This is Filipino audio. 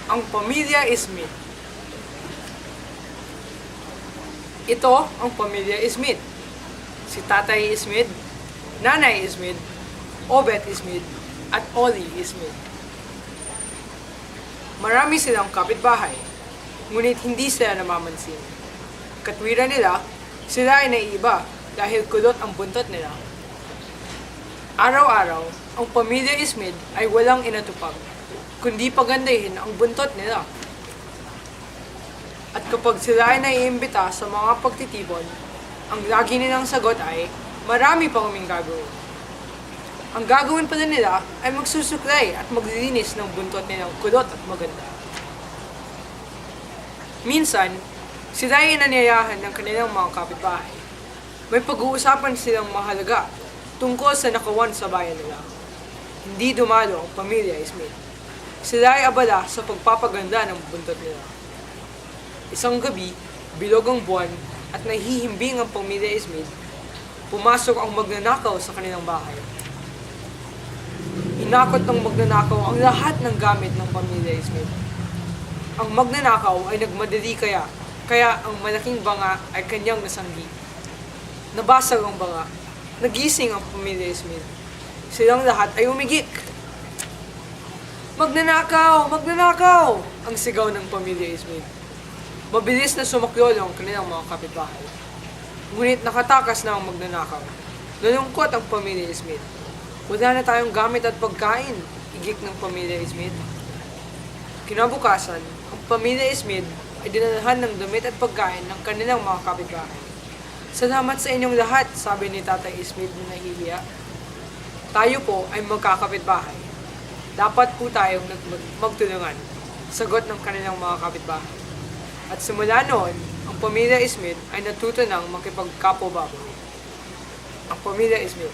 Ang pamilya Smith. Ito ang pamilya Smith. Si Tatay Smith, Nanay Smith, Obet Smith, at Ollie Smith. Marami silang kapitbahay, ngunit hindi sila namamansin. Katwiran nila, sila ay naiiba dahil kulot ang buntot nila. Araw-araw, ang pamilya Smith ay walang inatupag, kundi pagandahin ang buntot nila. At kapag sila ay naiimbita sa mga pagtitipon, ang lagi nilang sagot ay, marami pa kaming gagawin. Ang gagawin pala nila ay magsusuklay at maglilinis ng buntot nilang kulot at maganda. Minsan, sila ay inanyayahan ng kanilang mga kapitbahay. May pag-uusapan silang mahalaga tungkol sa nakawan sa bayan nila. Hindi dumalo ang pamilya Smith. Sila ay abala sa pagpapaganda ng buntot nila. Isang gabi, bilog ang buwan at nahihimbing ang pamilya Smith, pumasok ang magnanakaw sa kanilang bahay. Inakot ng magnanakaw ang lahat ng gamit ng pamilya Smith. Ang magnanakaw ay nagmadali kaya ang malaking banga ay kanyang nasanggi. Nabasag ang banga. Nagising ang pamilya Smith. Silang lahat ay umigik. Magnanakaw! Magnanakaw! Ang sigaw ng pamilya Smith. Mabilis na sumakyolo ang kanilang mga kapitbahay. Ngunit nakatakas na ang magnanakaw. Nalungkot ang pamilya Smith. Wala na tayong gamit at pagkain, igik ng pamilya Smith. Kinabukasan, ang pamilya Smith ay dinalhan ng damit at pagkain ng kanilang mga kapitbahay. Salamat sa inyong lahat, sabi ni Tatay Smith na nahihiya. Tayo po ay magkakapitbahay. Dapat po tayong magtulungan, sagot ng kanilang mga kapitbahay. At simula noon, ang pamilya Smith ay natuto ng makipagkapo-baboy. Ang pamilya Smith.